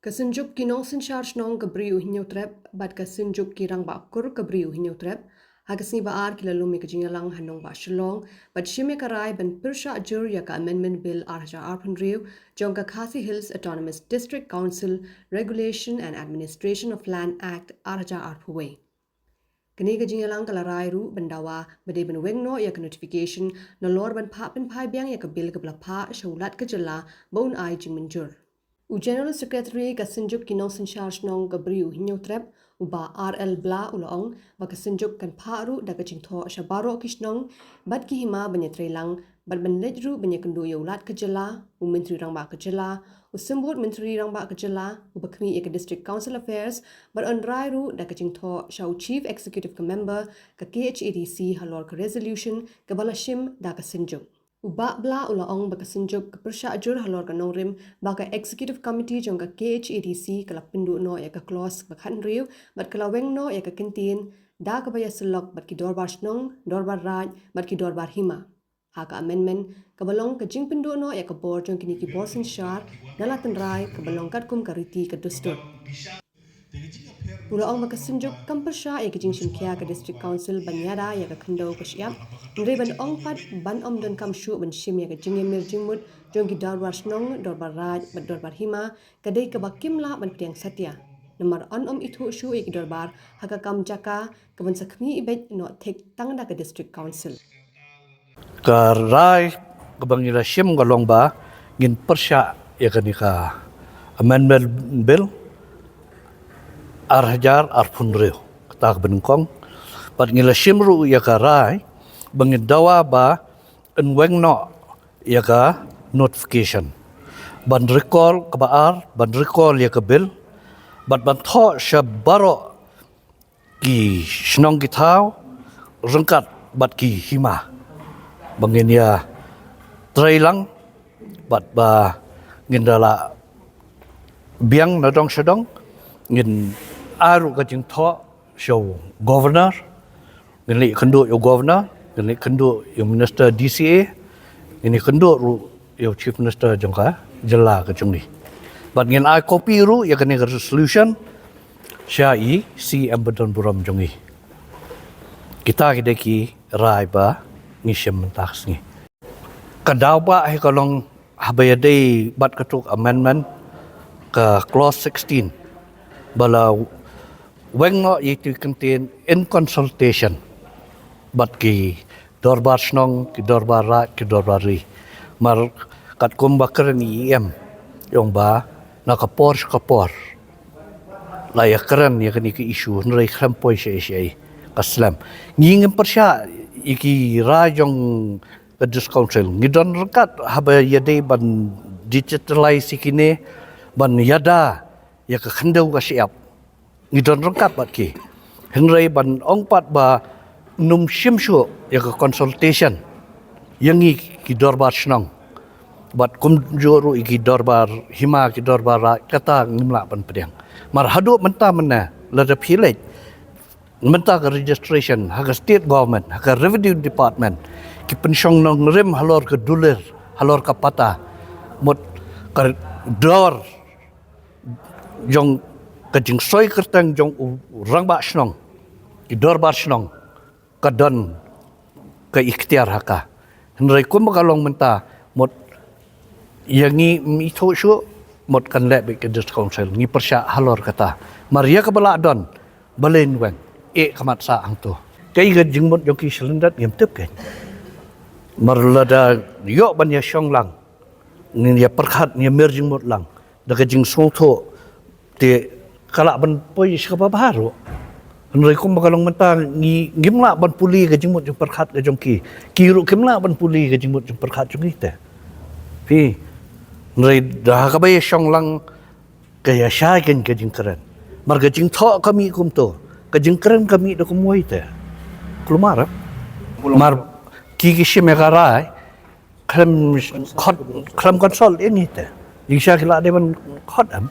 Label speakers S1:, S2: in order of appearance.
S1: Kasunjuk kinong sin charge nong kabriu hinyo trep bat kasunjuk kirang ba kur kabriu hinyo trep hagasni ba ar kilalumi kajingalang hanong ba shalong bat shime karai ban pirsha ajur ya ka amendment bill arja arpunriu jong ka Khasi Hills Autonomous District Council Regulation and Administration of Land Act arja arpuwe kini kajingalang kalarai ru bandawa bade ban wengno ya ka notification no lor ban pha pen phai biang ya ka bill ka bla pha shaulat ka jala bon ai jingmenjur General Secretary Kasunjuk kinong sin charge nong gabriu hinyo trep uba RL bla ulaong ba kasunjuk kan pharu da kaching tho shabaro kisnong bat ki hima banyetre lang bat ban lejru banye kundu yolat kajala u menteri rang ba kajala u simbut menteri rang ba kajala u bakmi ek district council affairs bat on rairu da kaching tho shau chief executive member ka KHADC halor ka resolution ka balashim da kasunjuk Uba bla ulaong bakasunjuk ka persya ajur halor ka nongrim baka executive committee jong ka KHADC kala pindu no ya ka clause bakhan riu bat kala weng no ya ka kintin da ka baya sulok bat ki dorbar snong dorbar raj bat ki dorbar hima haka amendment ka balong ka jing pindu no ya ka board jong kini ki borsin shar nalatan rai ka balong kat kum ka riti ka dustur Ulaong bakasunjuk kampersya ya ka jing shimkya ka district council banyada ya ka khando ka syap Ndre ban ong pat ban om don kam shu ban shim ya ka jingem mir jingmut jong ki darbar snong dorbar raj bat dorbar hima kadai ka bakim la ban tiang satya namar on om ithu shu ek dorbar haka kam jaka ka ban sakhmi ibet no thek tangda ka district council
S2: ka rai ka bangila shim galong ba ngin persya ya ka ni ka amendment bill arhajar arpunreo tak benengkong pat ngila shim ru ya ka rai bangin dawa ba enweng no ya ka notification ban recall ka baar ban recall ya ka bill ban tho shabaro ki snong ki thau rengkat bat ki hima bangin ya trailang bat ba ngindala biang na dong sedong ngin aru ka jing tho show governor ngin kendu yo governor ini kendu yang minister DCA ini kendu ru yang chief minister jangka jela ke jungni bat ngin ai copy ru ya kini resolution syai si ambadan buram jungi kita kideki rai ba ngisem mentaks ni kadau ba ai kolong habayade bat katuk amendment ke clause 16 bala wengno itu contain in consultation bat ki dorbar snong ki dorbar ra ki dorbar ri mar kat kumba kerani em yong ba nakapor la ya keren ya kini ki isu nrai khampoi she kaslam nging persya iki ra jong ka council ngidon rekat haba yade ban digitalize ikine ban yada ya ka khandau ka siap ngidon rekat bat ki henrai ban ongpat ba num shimshu ya ka consultation yangi ki dorbar snong bat kum joru ki dorbar hima ki dorbar kata ngimla pan pedang mar hadu menta mena la da philej menta ka registration ha state government ha revenue department ki pensiong nong rem halor ka duler halor ka pata mot ka dor jong ka jing soi kertang jong rangba snong ki dorbar snong kadon ke ikhtiar haka henrai kum kalong menta mot yangi mitho shu mot kan le be ke council ngi persya halor kata maria ka bala don balen weng e kamat sa angto kai ga jingmot yoki silindat ngem tep ke marlada yo ban ya shong lang ni ya perkhat ni mer jingmot lang daga jing song tho te kala ban poi skapa baru Nrai kum bakalong menta ngimla ban puli ke jingmut jung perkhat ke jongki kiru kimla ban puli ke jingmut jung perkhat jong ite pi nrai dah ka bay shong lang ke ya sha ken ke jing keren mar ke jing tho kami kum to ke jing keren kami do kum moi te klumar mar ki shime garai klam khot klam konsol ini te jing sha kila de ban khot am